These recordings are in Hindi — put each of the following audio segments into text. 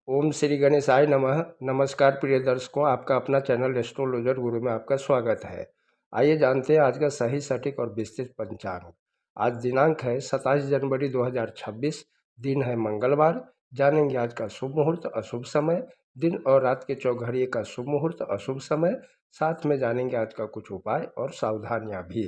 ओम श्री गणेशाय नमः। नमस्कार प्रिय दर्शकों, आपका अपना चैनल एस्ट्रोलॉजर गुरु में आपका स्वागत है। आइए जानते हैं आज का सही सटीक और विस्तृत पंचांग। आज दिनांक है 27 जनवरी 2026। दिन है मंगलवार। जानेंगे आज का शुभ मुहूर्त, अशुभ समय, दिन और रात के चौघड़िए का शुभ मुहूर्त, अशुभ समय। साथ में जानेंगे आज का कुछ उपाय और सावधानियाँ भी।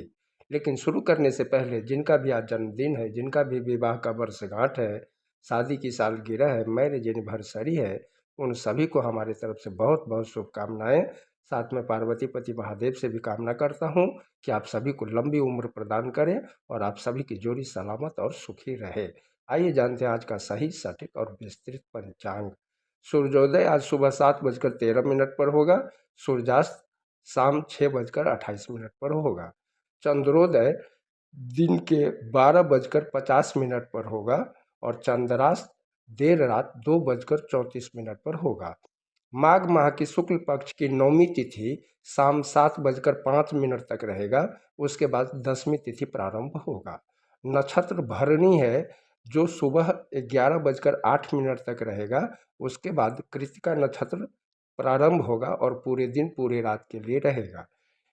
लेकिन शुरू करने से पहले जिनका भी आज जन्मदिन है, जिनका भी विवाह का वर्षगांठ है, शादी की सालगिरह है, मैरिज एनिवर्सरी है, उन सभी को हमारी तरफ से बहुत बहुत शुभकामनाएं। साथ में पार्वती पति महादेव से भी कामना करता हूं कि आप सभी को लंबी उम्र प्रदान करें और आप सभी की जोड़ी सलामत और सुखी रहे। आइए जानते हैं आज का सही सटीक और विस्तृत पंचांग। सूर्योदय आज सुबह 7:13 पर होगा। सूर्यास्त शाम 6:28 पर होगा। चंद्रोदय दिन के 12:50 पर होगा और चंद्रास्त देर रात 2:34 पर होगा। माघ माह की शुक्ल पक्ष की नौमी तिथि शाम 7:05 तक रहेगा। उसके बाद 10वीं तिथि प्रारंभ होगा। नक्षत्र भरणी है जो सुबह 11:08 तक रहेगा। उसके बाद कृतिका नक्षत्र प्रारंभ होगा और पूरे दिन पूरे रात के लिए रहेगा।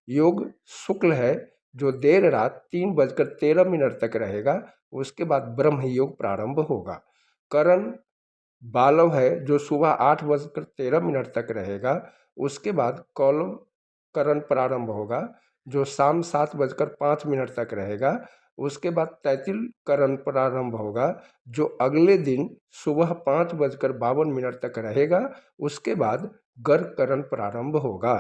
योग शुक्ल है जो देर रात 3:13 तक रहेगा। उसके बाद ब्रह्म योग प्रारंभ होगा। करण बालव है जो सुबह 8:13 तक रहेगा। उसके बाद कौलव करण प्रारंभ होगा जो शाम 7:05 तक रहेगा। उसके बाद तैतिल करण प्रारंभ होगा जो अगले दिन सुबह 5:52 तक रहेगा। उसके बाद गर्ग करण प्रारंभ होगा।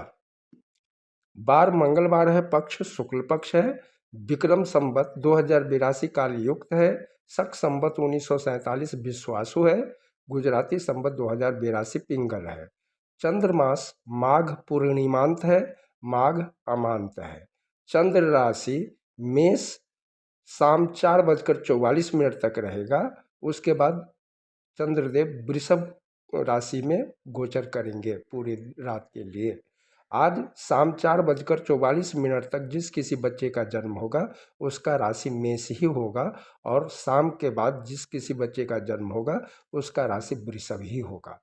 बार मंगलवार है, पक्ष शुक्ल पक्ष है। विक्रम संवत 2082 काल युक्त है। शक संवत 1947 विश्वासु है। गुजराती संवत 2082 पिंगल है। चंद्रमास माघ पूर्णिमांत है, माघ अमांत है। चंद्र राशि मेष शाम 4:44 तक रहेगा। उसके बाद चंद्रदेव वृषभ राशि में गोचर करेंगे पूरी रात के लिए। आज शाम 4:44 तक जिस किसी बच्चे का जन्म होगा उसका राशि मेष ही होगा और शाम के बाद जिस किसी बच्चे का जन्म होगा उसका राशि वृषभ ही होगा।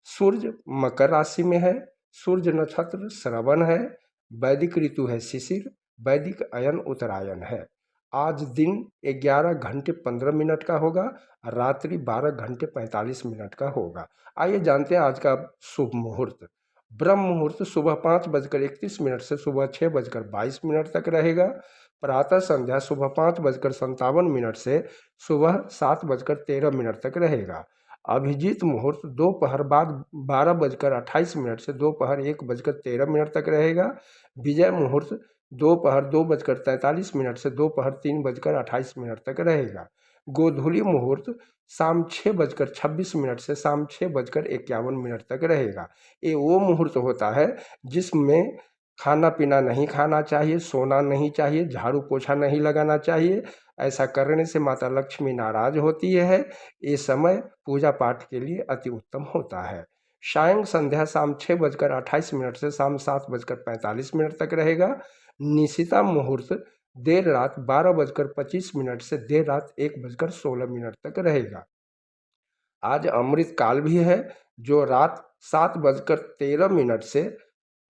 सूर्य मकर राशि में है। सूर्य नक्षत्र श्रवण है। वैदिक ऋतु है शिशिर। वैदिक अयन उत्तरायण है। आज दिन 11:15 का होगा। रात्रि 12:45 का होगा। आइए जानते हैं आज का शुभ मुहूर्त। ब्रह्म मुहूर्त सुबह 5:31 से सुबह 6:22 तक रहेगा। प्रातः संध्या सुबह 5:57 से सुबह 7:13 तक रहेगा। अभिजीत मुहूर्त दोपहर बाद 12:28 से दोपहर 1:13 तक रहेगा। विजय मुहूर्त दोपहर 2:43 से दोपहर 3:28 तक रहेगा। गोधूली मुहूर्त शाम 6:26 से शाम 6:51 तक रहेगा। ये वो मुहूर्त होता है जिसमें खाना पीना नहीं खाना चाहिए, सोना नहीं चाहिए, झाड़ू पोछा नहीं लगाना चाहिए। ऐसा करने से माता लक्ष्मी नाराज होती है। ये समय पूजा पाठ के लिए अति उत्तम होता है। सायं संध्या शाम 6:28 से शाम 7:45 तक रहेगा। निशिता मुहूर्त देर रात 12:25 से देर रात 1:16 तक रहेगा। आज अमृत काल भी है जो रात 7:13 से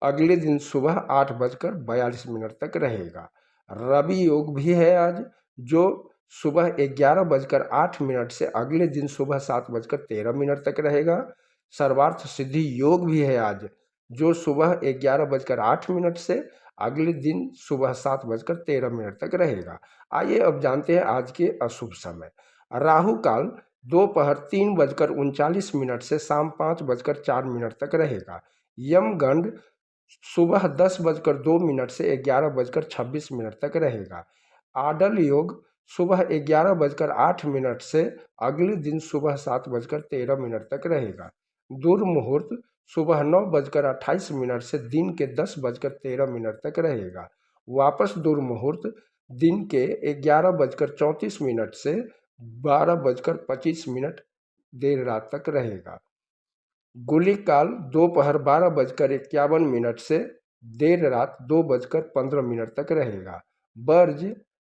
अगले दिन सुबह 8:42 तक रहेगा। रवि योग भी है आज जो सुबह 11:08 से अगले दिन सुबह 7:13 तक रहेगा। सर्वार्थ सिद्धि योग भी है आज जो सुबह 11:08 से अगले दिन सुबह 7:13 तक रहेगा। आइए अब जानते हैं आज के अशुभ समय। राहु काल दोपहर 3:39 से शाम 5:04 तक रहेगा। यमगंड सुबह 10:02 से 11:26 तक रहेगा। आडल योग सुबह 11:08 से अगले दिन सुबह 7:13 तक रहेगा। दुर्मुहूर्त सुबह 9:28 से दिन के 10:13 तक रहेगा। वापस दुर्मुहूर्त दिन के 11:34 से 12:25 देर रात तक रहेगा। गुलिक काल दोपहर 12:51 से देर रात 2:15 तक रहेगा। वर्ज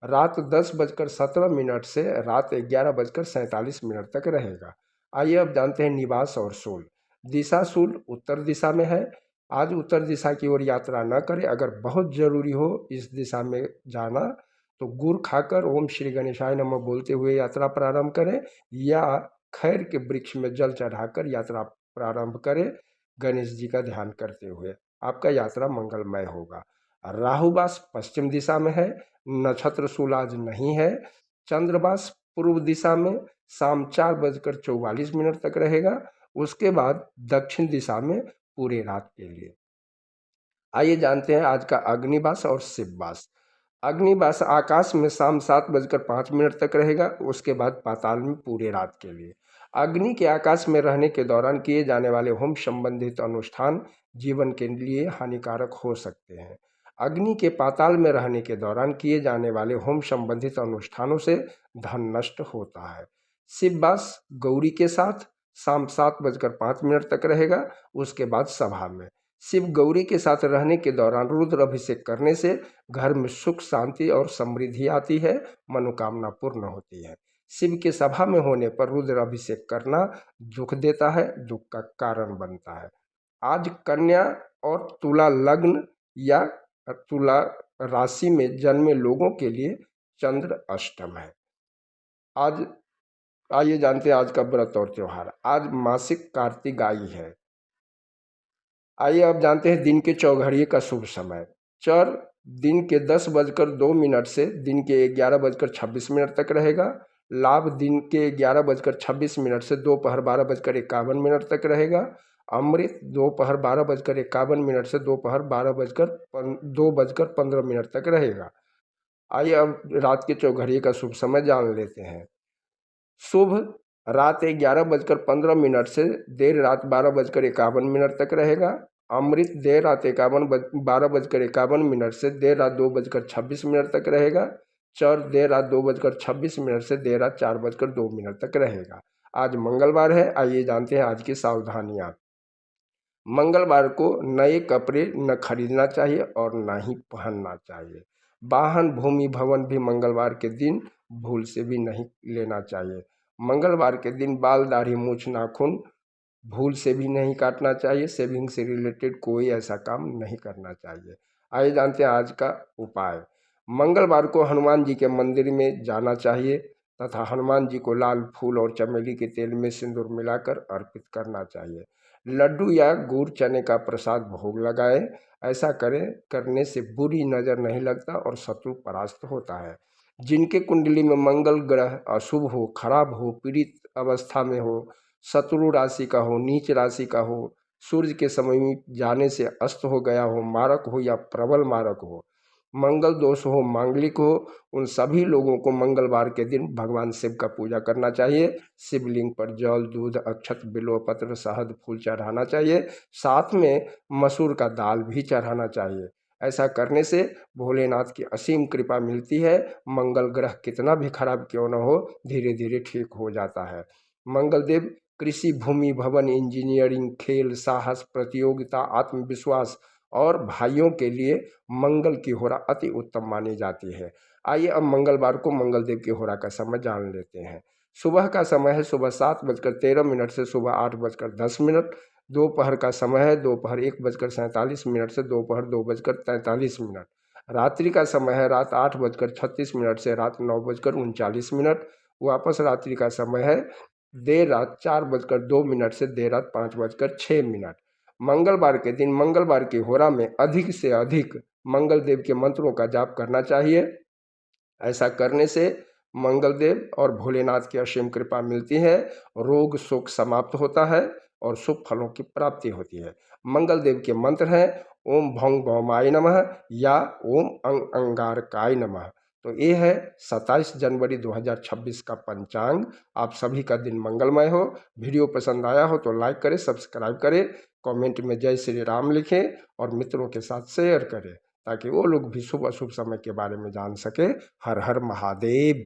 रात 10:17 से रात 11:47 तक रहेगा। आइए अब जानते हैं निवास और शूल। दिशा शूल उत्तर दिशा में है। आज उत्तर दिशा की ओर यात्रा न करें। अगर बहुत जरूरी हो इस दिशा में जाना तो गुड़ खाकर ओम श्री गणेशाय नमः बोलते हुए यात्रा प्रारंभ करें, या खैर के वृक्ष में जल चढ़ाकर यात्रा प्रारंभ करें गणेश जी का ध्यान करते हुए। आपका यात्रा मंगलमय होगा। राहुवास पश्चिम दिशा में है। नक्षत्र शूल आज नहीं है। चंद्रवास पूर्व दिशा में शाम 4:44 तक रहेगा। उसके बाद दक्षिण दिशा में पूरे रात के लिए। आइए जानते हैं आज का अग्निवास और शिववास। अग्निवास आकाश में शाम 7:05 तक रहेगा। उसके बाद पाताल में पूरे रात के लिए। अग्नि के आकाश में रहने के दौरान किए जाने वाले होम संबंधित अनुष्ठान जीवन के लिए हानिकारक हो सकते हैं। अग्नि के पाताल में रहने के दौरान किए जाने वाले होम संबंधित अनुष्ठानों से धन नष्ट होता है। शिववास गौरी के साथ शाम 7:05 तक रहेगा। उसके बाद सभा में। शिव गौरी के साथ रहने के दौरान रुद्र अभिषेक करने से घर में सुख शांति और समृद्धि आती है, मनोकामना पूर्ण होती है। शिव के सभा में होने पर रुद्र अभिषेक करना दुख देता है, दुख का कारण बनता है। आज कन्या और तुला लग्न या तुला राशि में जन्मे लोगों के लिए चंद्र अष्टम है। आज आइए जानते हैं आज का व्रत और त्योहार। आज मासिक कार्तिक आई है। आइए अब जानते हैं दिन के चौघड़िए का शुभ समय। चर दिन के 10:02 से दिन के 11:26 तक रहेगा। लाभ दिन के 11:26 से दोपहर 12:51 तक रहेगा। अमृत दोपहर 12:51 से दोपहर 2:15 तक रहेगा। आइए अब रात के चौघड़िए का शुभ समय जान लेते हैं। शुभ रात 11:15 से देर रात 12:51 तक रहेगा। अमृत देर रात 12:51 से देर रात 2:26 तक रहेगा। चर देर रात 2:26 से देर रात 4:02 तक रहेगा। आज मंगलवार है। आइए जानते हैं आज की सावधानियाँ। मंगलवार को नए कपड़े न खरीदना चाहिए और न ही पहनना चाहिए। वाहन भूमि भवन भी मंगलवार के दिन भूल से भी नहीं लेना चाहिए। मंगलवार के दिन बाल दाढ़ी मूछ नाखून भूल से भी नहीं काटना चाहिए। सेविंग से रिलेटेड कोई ऐसा काम नहीं करना चाहिए। आइए जानते हैं आज का उपाय। मंगलवार को हनुमान जी के मंदिर में जाना चाहिए तथा हनुमान जी को लाल फूल और चमेली के तेल में सिंदूर मिलाकर अर्पित करना चाहिए। लड्डू या गुड़ चने का प्रसाद भोग लगाएं। ऐसा करने से बुरी नज़र नहीं लगता और शत्रु परास्त होता है। जिनके कुंडली में मंगल ग्रह अशुभ हो, खराब हो, पीड़ित अवस्था में हो, शत्रु राशि का हो, नीच राशि का हो, सूर्य के समीप जाने से अस्त हो गया हो, मारक हो या प्रबल मारक हो, मंगल दोष हो, मांगलिक हो, उन सभी लोगों को मंगलवार के दिन भगवान शिव का पूजा करना चाहिए। शिवलिंग पर जल, दूध, अक्षत, बिल्वपत्र, शहद, फूल चढ़ाना चाहिए। साथ में मसूर का दाल भी चढ़ाना चाहिए। ऐसा करने से भोलेनाथ की असीम कृपा मिलती है। मंगल ग्रह कितना भी खराब क्यों न हो, धीरे धीरे ठीक हो जाता है। मंगलदेव कृषि, भूमि, भवन, इंजीनियरिंग, खेल, साहस, प्रतियोगिता, आत्मविश्वास और भाइयों के लिए मंगल की होरा अति उत्तम मानी जाती है। आइए अब मंगलवार को मंगलदेव की होरा का समय जान लेते हैं। सुबह का समय है सुबह 7:13 से सुबह 8:10। दोपहर का समय है दोपहर 1:47 से दोपहर 2:43। रात्रि का समय है रात 8:36 से रात 9:39। वापस रात्रि का समय है देर रात 4:02 से देर रात 5:06। मंगलवार के दिन मंगलवार की होरा में अधिक से अधिक मंगल देव के मंत्रों का जाप करना चाहिए। ऐसा करने से मंगलदेव और भोलेनाथ की असीम कृपा मिलती है, रोग शोक समाप्त होता है और शुभ फलों की प्राप्ति होती है। मंगल देव के मंत्र हैं ओम भौंग भौमाय नमः या ओम अंग अंगारकाय नमः। तो ये है 27 जनवरी 2026 का पंचांग। आप सभी का दिन मंगलमय हो। वीडियो पसंद आया हो तो लाइक करें, सब्सक्राइब करें, कमेंट में जय श्री राम लिखें और मित्रों के साथ शेयर करें ताकि वो लोग भी शुभ अशुभ समय के बारे में जान सके। हर हर महादेव।